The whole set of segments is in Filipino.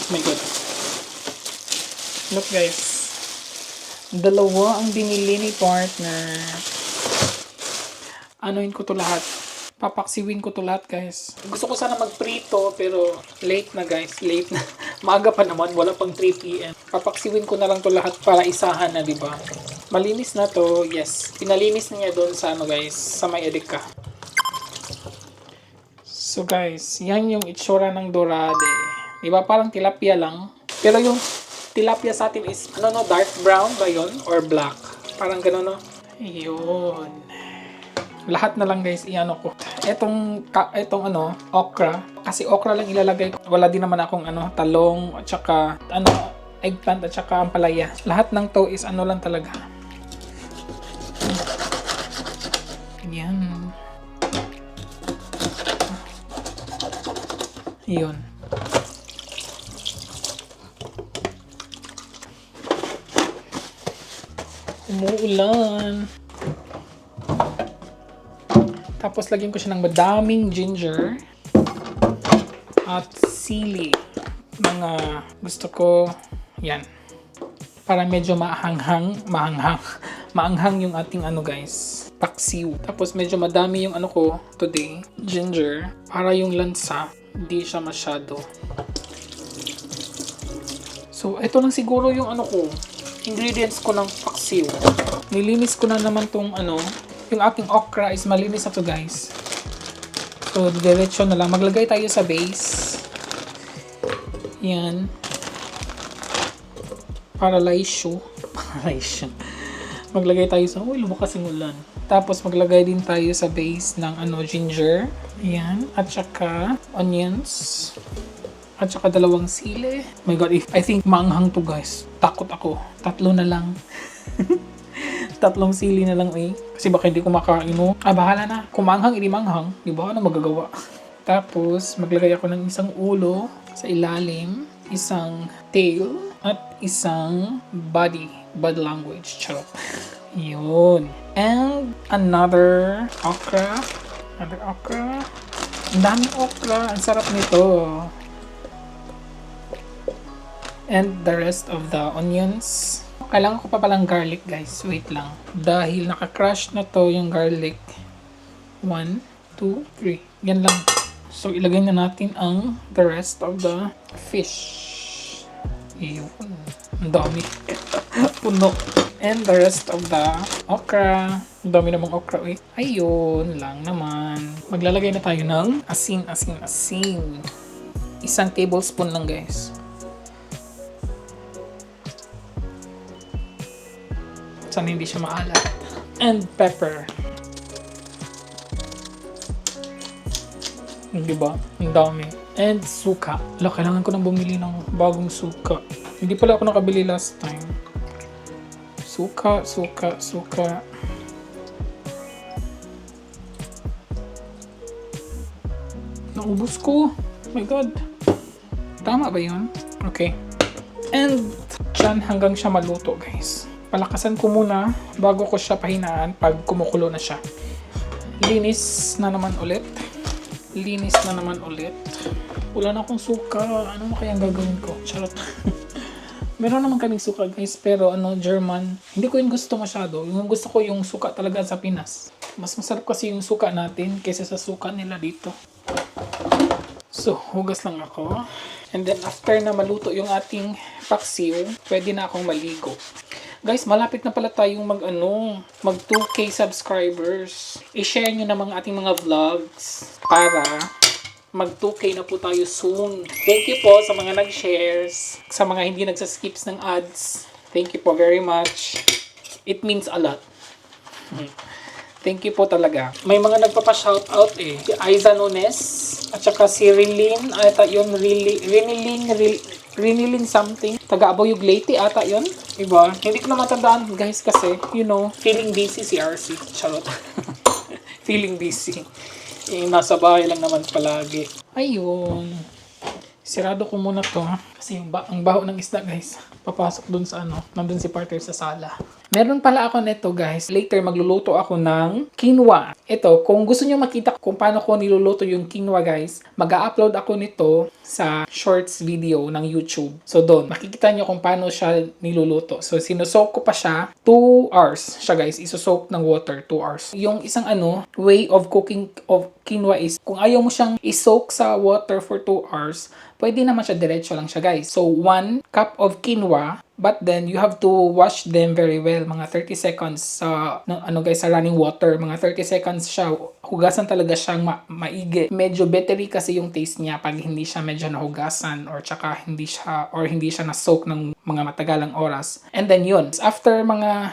my God. Look guys. Dalawa ang binili ni partner. Anuin ko to lahat. Papaksiwin ko to lahat guys. Gusto ko sana magprito pero late na guys. Late na. Maaga pa naman. Wala pang 3 p.m. Papaksiwin ko na lang to lahat para isahan na, diba? Malinis na to. Yes. Pinalinis na niya doon sa ano guys. Sa may edika. So guys, yan yung itsura ng dorade. Diba parang tilapia lang. Pero yung tilapia sa atin is dark brown ba yun? Or black? Parang gano'n, no? Yun. Lahat na lang guys, iano ko. Etong okra. Kasi okra lang ilalagay ko. Wala din naman akong talong, at saka eggplant, at saka ampalaya. Lahat ng to is lang talaga. Yan. Yun. Umuulan. Tapos lagyan ko siya ng madaming ginger at sili. Mga gusto ko, yan. Para medyo maanghang yung ating guys, paksiw. Tapos medyo madami yung ko today, ginger, para yung lansa hindi siya masyado. So ito lang siguro yung ingredients ko ng paksiw. Nilinis ko na naman tong yung aking okra is malinis na to guys. So diretso na lang. Maglagay tayo sa base. Yan. Para laisyo. Maglagay tayo sa lumakas yung ulan. Tapos maglagay din tayo sa base ng ginger. Ayan. At saka onions. At saka 2 sili. My God, I think maanghang to guys. Takot ako. 3 na lang. 3 sili na lang Kasi baka hindi ko makain mo. Bahala na. Kung maanghang, hindi maanghang. Di ba? Ano magagawa? Tapos, maglagay ako ng isang ulo sa ilalim, isang tail, at isang body language. Charot. Yun. And another okra. Ang daming okra. Ang sarap nito. And the rest of the onions. Kailangan ko pa palang garlic guys. Wait lang. Dahil naka-crush na to yung garlic. 1, 2, 3. Yan lang. So ilagay na natin ang the rest of the fish. Yun. Ang dami. Puno. And the rest of the okra. Ang dami namang okra Ayun lang naman. Maglalagay na tayo ng asin. 1 tablespoon lang guys. Sana hindi siya maalat. And pepper. Diba? Ang dami. And suka. Kailangan ko nang bumili ng bagong suka. Hindi pala ako nakabili last time. Suka. Naubos ko. Oh my God. Tama ba yun? Okay. And dyan hanggang siya maluto guys. Palakasan ko muna bago ko siya pahinaan pag kumukulo na siya. Linis na naman ulit. Wala na akong suka. Ano kayang gagawin ko? Charot. Meron naman kaming suka guys, pero German. Hindi ko yung gusto masyado. Yung gusto ko yung suka talaga sa Pinas. Mas masarap kasi yung suka natin kaysa sa suka nila dito. So, hugas lang ako. And then after na maluto yung ating paksiw, pwede na akong maligo. Guys, malapit na pala tayong mag 2K subscribers. I-share nyo na ating mga vlogs para mag 2K na po tayo soon. Thank you po sa mga nag-shares, sa mga hindi nagsaskips ng ads. Thank you po very much. It means a lot. Thank you po talaga. May mga nagpapa-shoutout Si Aiza Nunes at saka si Rilin. Rinilin something. Taga Aboyog Leyte ata yun. Diba? Hindi ko na matandaan guys kasi, feeling busy si RC. Charot. Feeling busy. Nasa bahay lang naman palagi. Ayun. Sirado ko muna to. Kasi ang baho ng isda guys. Papasok dun sa nandun si partner sa sala. Meron pala ako nito guys. Later magluluto ako ng quinoa. Ito, kung gusto niyo makita kung paano ko niluluto yung quinoa guys, mag-upload ako nito sa shorts video ng YouTube. So doon, makikita niyo kung paano siya niluluto. So sinusoak ko pa siya 2 hours siya guys. Isosoak ng water 2 hours. Yung isang way of cooking of quinoa is kung ayaw mo siyang isoak sa water for 2 hours, pwede naman siya diretso lang siya guys. So 1 cup of quinoa, but then you have to wash them very well, mga 30 seconds sa sa running water, mga 30 seconds siya. Hugasan talaga siyang maigi. Medyo battery kasi yung taste niya pag hindi siya medyo nahugasan or tsaka hindi siya na-soak ng mga matagalang oras. And then yun, after mga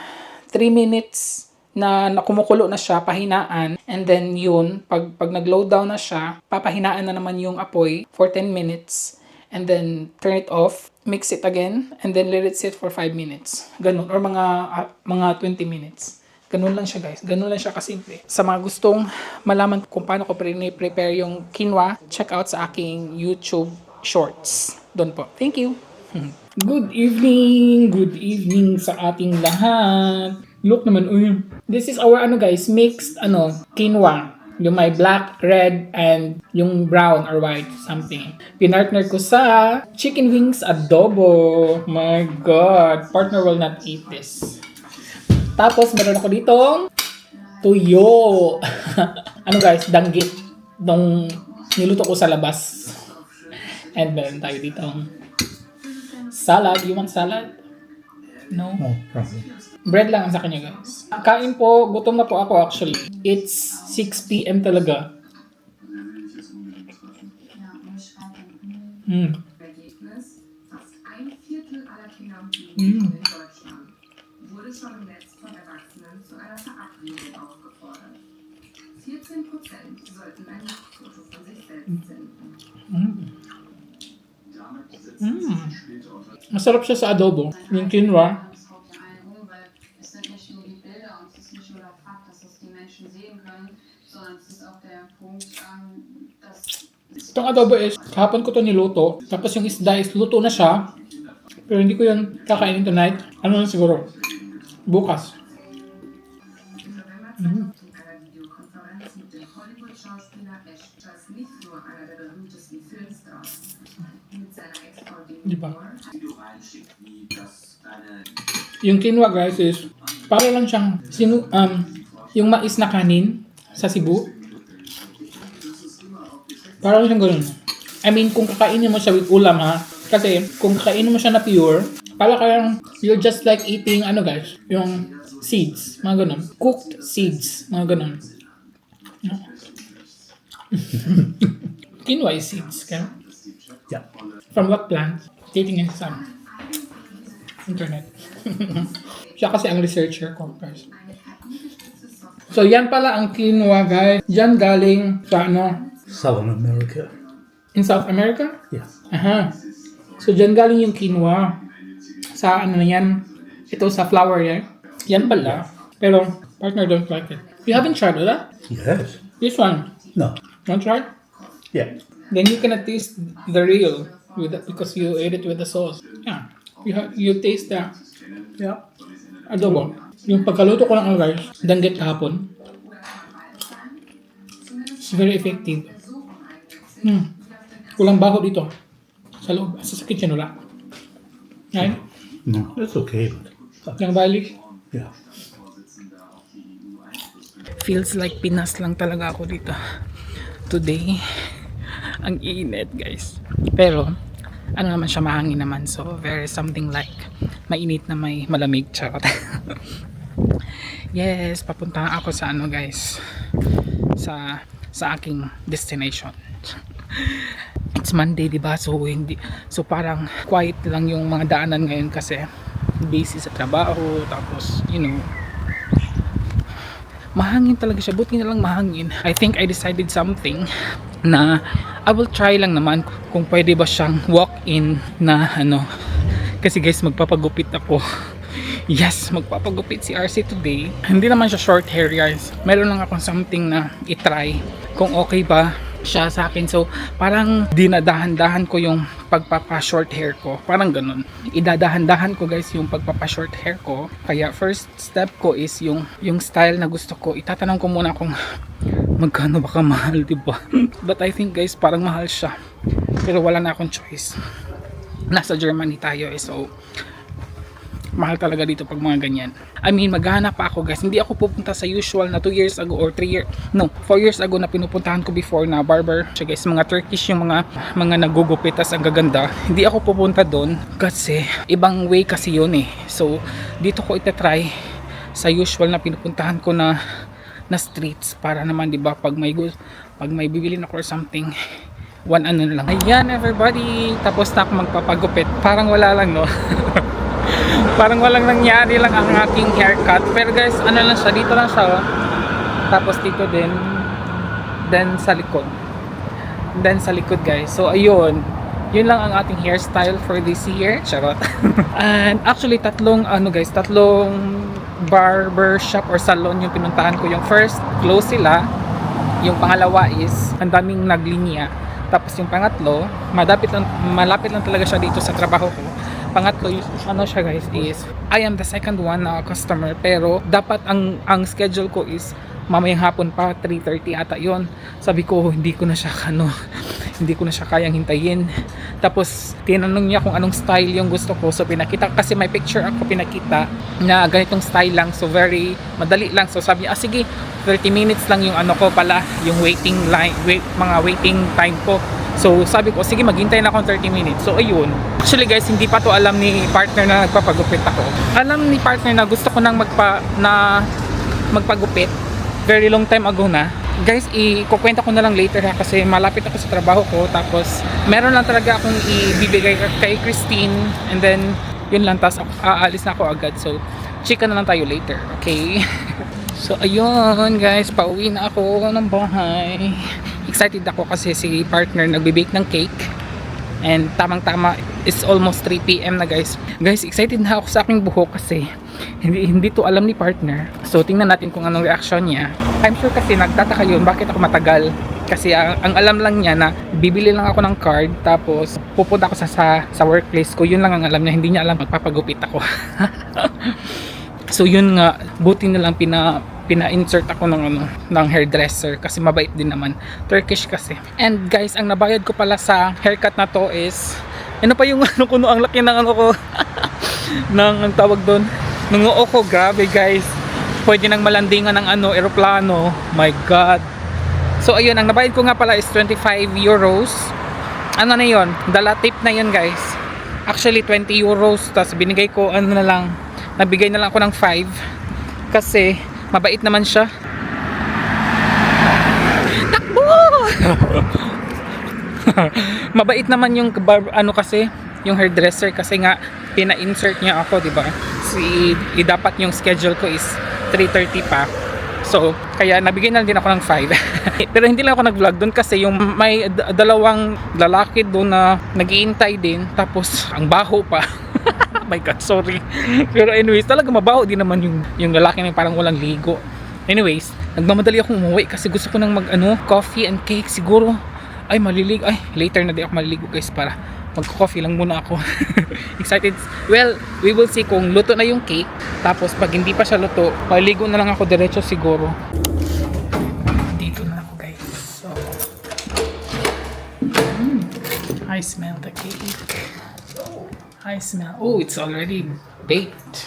3 minutes na kumukulo na siya, pahinaan. And then yun, pag nag-low down na siya, papahinaan na naman yung apoy for 10 minutes. And then turn it off, mix it again, and then let it sit for 5 minutes. Ganun, or mga 20 minutes. Ganun lang siya guys. Ganun lang siya kasimple. Sa mga gustong malaman kung paano ko prepare yung quinoa, check out sa aking YouTube shorts. Doon po. Thank you. Good evening sa ating lahat. Look naman, this is our mixed quinoa. Yung may black, red, and yung brown or white, something. Pinartner ko sa chicken wings adobo. My God, partner will not eat this. Tapos, meron ako ditong tuyo. Guys, danggit. Nung niluto ko sa labas. And meron tayo ditong salad. You want salad? No? No problem. Bread lang ang sa kanya guys. Kain po, gutom na po ako actually. It's 6 p.m. talaga. Ergebnis: fast ein Viertel aller Kinder und Jugendlichen in Deutschland wurde schon im Netz von Erwachsenen zu einer Verabredung aufgefordert. 14% sollten ein Foto von sich selbst senden. Masarap siya sa adobo. Yung quinoa. Itong adobo is, kahapon ko to niluto. Tapos yung isda is, luto na siya. Pero hindi ko yun kakainin tonight. Ano na siguro? Bukas. Diba? Yung quinoa guys is, para lang siyang, yung mais na kanin sa Cebu. Parang siyang ganun. I mean, kung kakainin mo siya with ulam ha. Kasi, kung kakainin mo siya na pure, para kayang, you're just like eating, guys, yung seeds. Mga ganun. Cooked seeds. Mga ganun. No? Quinoa is seeds, kaya? Yeah. From what plant? Dating in some internet. Siya kasi ang researcher ko, guys. So, yan pala ang quinoa, guys. Diyan galing sa Southern America. In South America? Yeah. Aha. So, dyan galing yung quinoa. Sa yan? Ito sa flour yan. Yan pala. Pero, partner don't like it. You haven't tried that? Yes. This one. No. Want to try? Yeah. Then you cannot taste the real with it because you ate it with the sauce. Yeah. You taste the adobo. Yung pagkaluto ko ng guys, danggit kahapon. It's very effective. Kulang baho dito. Sa loob. Sa kitchen wala. Right? No, that's okay. But, Yung balik. yeah. Feels like Pinas lang talaga ako dito. Today. Ang init guys. Pero, naman siya, mahangin naman. So, very something like mainit na may malamig. Charot. Yes, papunta ako sa guys. Sa aking destination. It's Monday, diba? So parang quiet lang yung mga daanan ngayon kasi busy sa trabaho. Tapos, mahangin talaga siya. Buti na lang mahangin. I think I decided something na I will try lang naman kung pwede ba siyang walk-in na kasi guys, magpapagupit ako. Yes, magpapagupit si RC today. Hindi naman siya short hair guys. Meron lang akong something na itry kung okay ba siya sa akin. So, parang dinadahan-dahan ko yung pagpapa-short hair ko. Parang ganun. Idadahan-dahan ko guys yung pagpapa-short hair ko. Kaya first step ko is yung style na gusto ko. Itatanong ko muna kung magkano baka mahal, diba? But I think guys, parang mahal siya. Pero wala na akong choice. Nasa Germany tayo eh. So, mahal talaga dito pag mga ganyan. I mean, maghahanap pa ako guys. Hindi ako pupunta sa usual na 2 years ago or 4 years ago na pinupuntahan ko before na barber. So guys, mga Turkish yung mga nagugupit tas ang gaganda. Hindi ako pupunta doon kasi ibang way kasi yun eh. So, dito ko itatry sa usual na pinupuntahan ko na streets para naman 'di ba pag may bibili na ako or something, one ano na lang. Ayan everybody, tapos na ako magpapagupit. Parang wala lang no. Parang walang nangyari lang ang aking haircut. Pero guys, ano lang siya, dito lang siya. Tapos dito din. Then sa likod. Then sa likod guys. So ayun. Yun lang ang ating hairstyle for this year. Charot. And actually tatlong barber shop or salon yung pinuntahan ko. Yung first, close sila. Yung pangalawa is ang daming naglinya. Tapos yung pangatlo, malapit lang talaga siya dito sa trabaho ko. Pangatlo, ano siya guys is I am the second one na customer pero dapat ang schedule ko is mamayang hapon pa 3:30 ata yon. Sabi ko hindi ko na siya kayang hintayin. Tapos tinanong niya kung anong style yung gusto ko. So pinakita kasi may picture ako pinakita na ganitong style lang. So very madali lang. So sabi niya sige 30 minutes lang yung ano ko pala yung waiting time ko. So sabi ko sige maghintay na ako 30 minutes. So ayun. Actually guys hindi pa to alam ni partner na nagpapagupit ako. Alam ni partner na gusto ko nang magpagupit very long time ago na. Guys, ikukwenta ko na lang later ha kasi malapit ako sa trabaho ko. Tapos meron lang talaga akong ibibigay kay Christine and then yun lang, tapos aalis na ako agad. So chika na lang tayo later, okay? So ayun guys, pauwi na ako ng bahay. Excited ako kasi si partner nagbe-bake ng cake. And tamang-tama, it's almost 3 PM na guys. Guys, excited na ako sa aking buhok kasi hindi to alam ni partner. So tingnan natin kung anong reaction niya. I'm sure kasi nagtataka yun bakit ako matagal. Kasi ang alam lang niya na bibili lang ako ng card tapos pupunta ako sa workplace ko. Yun lang ang alam niya, hindi niya alam magpapagupit ako. So yun nga, buti na lang pina-insert ako ng hairdresser kasi mabait din naman. Turkish kasi. And guys, ang nabayad ko pala sa haircut na to is ano pa yung ano ko no, ang laki ng ano ko ng ang tawag doon. Nung oo ko, grabe guys. Pwede nang malandingan ng eroplano. My God. So ayun, ang nabayad ko nga pala is 25 euros. Ano na yun? Dala tip na yun guys. Actually 20 euros. Tapos binigay ko nabigay na lang ako ng 5. Kasi mabait naman siya. Takbo! Mabait naman yung kasi yung hairdresser kasi nga pina-insert niya ako, 'di ba? Dapat yung schedule ko is 3:30 pa. So, kaya nabigay na din ako ng 5. Pero hindi lang ako nag-vlog doon kasi yung may dalawang lalaki doon na nag-iintay din tapos ang baho pa. My God, sorry. Pero anyways, talaga mabaho din naman yung lalaki na parang walang ligo. Anyways, nagmamadali akong umuwi kasi gusto ko nang coffee and cake siguro. Ay, maliligo. Ay, later na di ako maliligo guys para mag-coffee lang muna ako. Excited. Well, we will see kung luto na yung cake. Tapos pag hindi pa siya luto, maliligo na lang ako diretso siguro. Dito na ako guys. So, I smell the cake. I smell. Oh, it's already baked.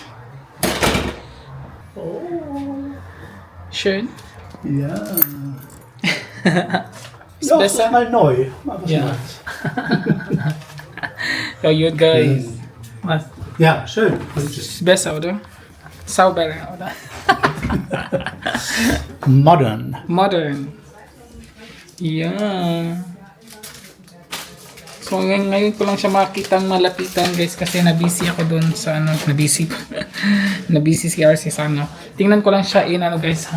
Oh. Schön. Ja. Ist Ja, besser. mal neu. Mal was Ja. Neues. So, you guys. Was? Ja, schön. Ist besser, oder? Sauberer, oder? Modern. Modern. Yeah. So ngayon ko lang siya makitang malapitan guys kasi nabisi ako doon sa nabisi si RC sa tingnan ko lang siya guys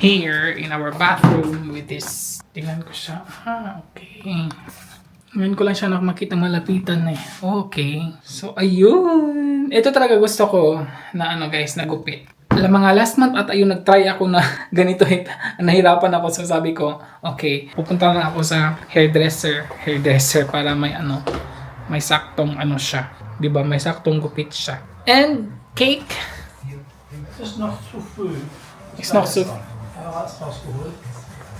here in our bathroom with this. Tingnan ko siya. Okay. Ngayon ko lang siya makitang malapitan Okay. So ayun. Ito talaga gusto ko na guys, nagupit. Alam mga last month at ayun nag-try ako na ganito nahirapan ako, so sabi ko okay, pupunta na ako sa hairdresser para may may saktong siya, 'di ba? May saktong gupit siya. And cake. It's not so früh. It's not so. Hast rausgeholt.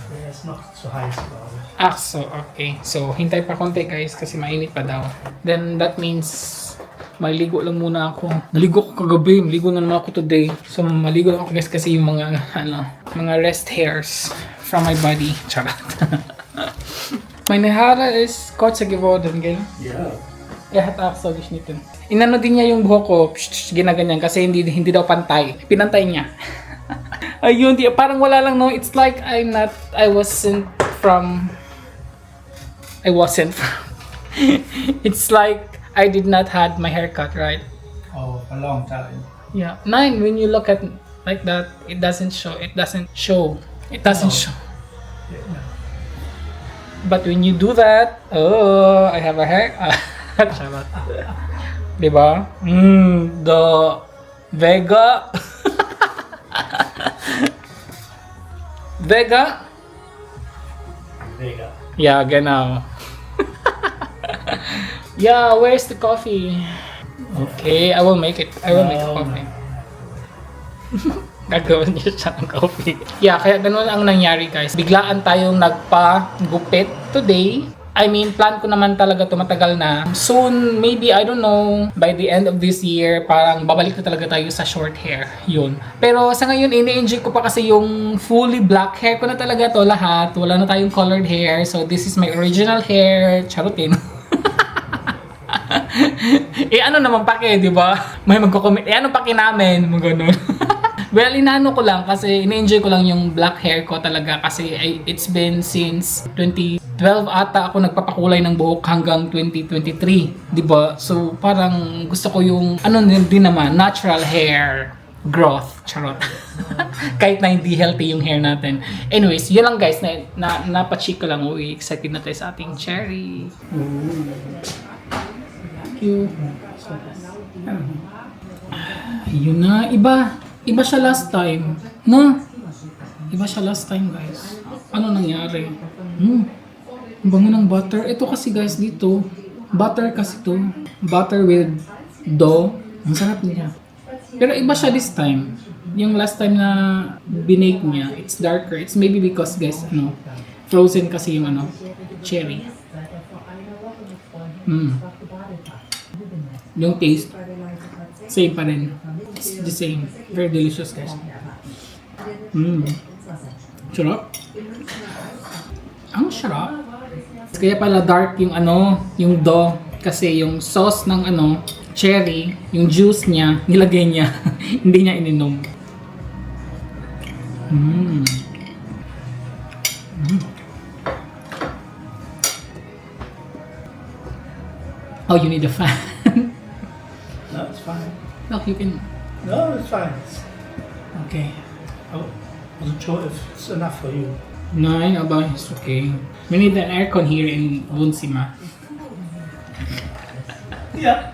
Der ist noch zu heiß, glaube ich. So okay. So hintay pa konti guys kasi mainit pa daw. Then that means maligo lang muna ako. Naligo ko kagabi, maligo na naman ako today. So maligo lang ako guys kasi yung mga mga rest hairs from my body. Charot. Meine Haare ist kurzer geworden, gell? Ja. Er hat auch so geschnitten. Inano din niya yung buhok ko, ginaganyan kasi hindi daw pantay. Pinantay niya. Ayun, parang wala lang no. It's like I wasn't from. It's like I did not had my haircut, right? Oh, a long time. Yeah. Nine, when you look at like that, it doesn't show. It doesn't show. Yeah. But when you do that, oh, I have a hair. Charot. Diba? The Vega. Vega? Mega. Yeah, genau. Yeah, where's the coffee? Okay, I will make it. I will make a coffee. Gagawin niya siya ng coffee. Yeah, kaya ganun ang nangyari guys. Biglaan tayong nagpa-gupit today. I mean, plan ko naman talaga tumatagal na. Soon, maybe, I don't know, by the end of this year, parang babalik na talaga tayo sa short hair. Yun. Pero sa ngayon, ini-enjoy ko pa kasi yung fully black hair ko na talaga to lahat. Wala na tayong colored hair. So, this is my original hair. Charutin. Ano naman pake, di ba? May magko-comment. Ano pake namin? Mga ganun. Well, inaano ko lang kasi ini-enjoy ko lang yung black hair ko talaga kasi it's been since 2012 ata ako nagpapakulay ng buhok hanggang 2023, 'di ba? So parang gusto ko yung din naman natural hair growth, charot. Kahit na hindi healthy yung hair natin. Anyways, yun lang guys, napacheck ko lang. Uy, excited na tayo sa ating cherry. Thank you. Yun na, Iba siya last time. No? Iba siya last time, guys. Ano nangyari? Ang bango ng butter. Ito kasi, guys, dito. Butter kasi to. Butter with dough. Ang sarap niya. Pero iba siya this time. Yung last time na binake niya, it's darker. It's maybe because, guys, frozen kasi yung cherry. Yung taste, same pa rin. It's the same. Very delicious, guys. Sarap. Ang sarap. Kaya pala dark yung yung dough. Kasi yung sauce ng cherry, yung juice niya, nilagay niya. Hindi niya ininom. Oh, you need a fan. No, it's fine. Look, you can. No, it's fine. Okay. I wasn't sure if it's enough for you. No, it's okay. We need an aircon here in Bunsima. Yeah.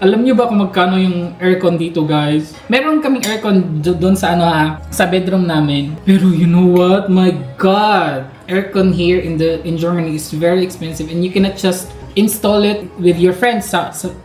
Alam niyo ba kung magkano yung aircon dito, guys? Meron kaming aircon doon sa sa bedroom namin. Pero you know what? My God! Aircon here in Germany is very expensive and you cannot just install it with your friends.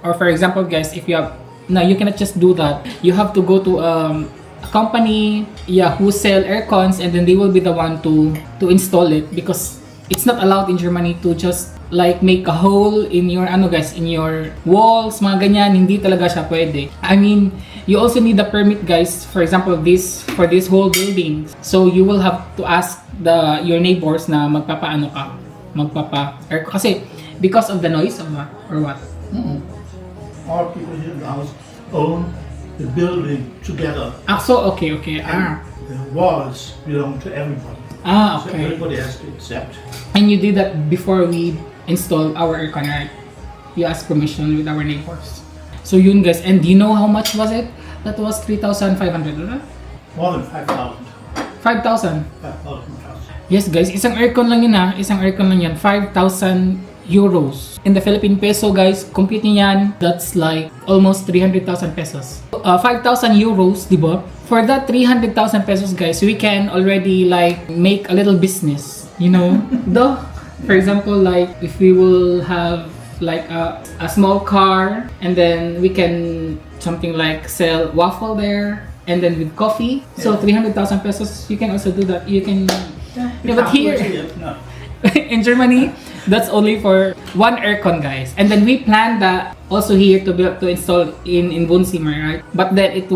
Or for example, guys, if you have you cannot just do that. You have to go to a company, who sell aircons, and then they will be the one to install it because it's not allowed in Germany to just like make a hole in your in your walls, mga ganyan. Hindi talaga siya pwede. I mean, you also need a permit, guys. For example, for this whole building. So you will have to ask your neighbors na magpapa-air kasi because of the noise or what? All people here in the house own the building together. So okay. The walls belong to everybody. So Okay. everybody has to accept. And you did that before we installed our aircon, right? You asked permission with our neighbors. So yun, guys. And do you know how much was it? That was 3,500, right? More than 5,000. 5,000. 5,000 plus. Yes, guys. Isang aircon lang yun, ha? Isang aircon lang yan. 5,000 euros. In the Philippine peso, guys, compute niyo yan, that's like almost 300,000 pesos. 5,000 euros, di ba? For that 300,000 pesos, guys, we can already like make a little business, you know? Though, for example, like if we will have like a small car and then we can something like sell waffle there and then with coffee. So 300,000 pesos, you can also do that. You can, yeah, but here, No. in Germany, that's only for one aircon, guys. And then we planned that also here to install in Wohnzimmer, right? But then it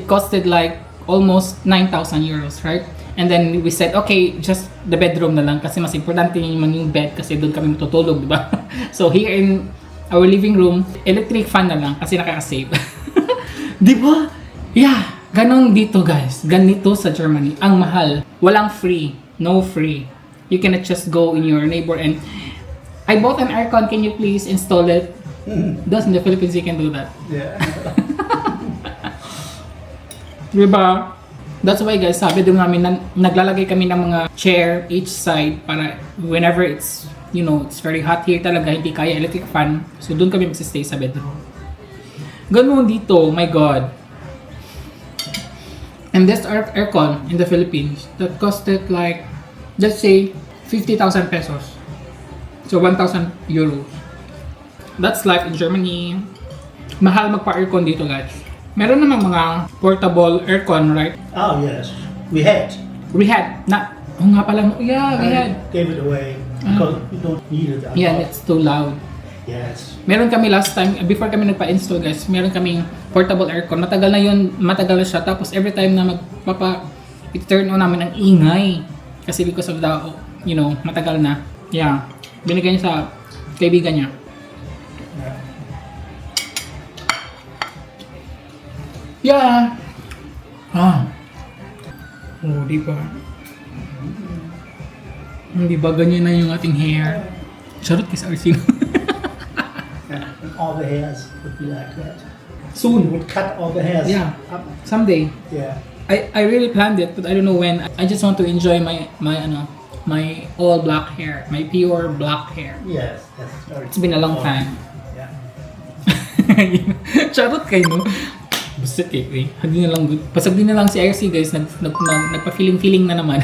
costed like almost 9,000 euros, right? And then we said, okay, just the bedroom na lang kasi mas importante naman yung bed kasi doon kami matutulog, di ba? So here in our living room, electric fan na lang kasi nakaka-save. Di ba? Yeah, ganon dito, guys. Ganito sa Germany. Ang mahal. Walang free. No free. You cannot just go in your neighbor and I bought an aircon, can you please install it? Thus in the Philippines you can do that. Yeah. Diba? That's why, guys, sabi din namin na naglalagay kami ng mga chair each side para whenever it's, you know, it's very hot here talaga, hindi kaya electric fan. So doon kami magsistay sa bedroom. Ganun dito, my God. And this aircon in the Philippines, that costed like, let's say, 50,000 pesos. So 1,000 euros. That's life in Germany. Mahal magpa-aircon dito, guys. Meron namang mga portable aircon, right? Oh yes, we had. We had, oh nga pala, yeah, we had. Gave it away because we don't need it. At Yeah, all. it's too loud. Yes. Meron kami last time, before kami nagpa-install, guys, meron kaming portable aircon. Matagal na siya. Tapos every time na i-turn on namin ang ingay. Kasi because of the, you know, matagal na. Yeah, binigay niya sa kaibigan niya. Yeah. Oh, di ba? Hindi ba ganyan na yung ating hair? Charot kay Arsino. And all the hairs would be like that. We Soon. would cut all the hairs. Yeah. Up. Someday. Yeah. I really planned it, but I don't know when. I just want to enjoy my all black hair, my pure black hair. Yes. That's very. It's been a long time. Yeah. Charot kayo, no? Buset kayo, eh. Hindi na lang, pasag din na lang si IRC, guys. Nagpa-feeling na naman.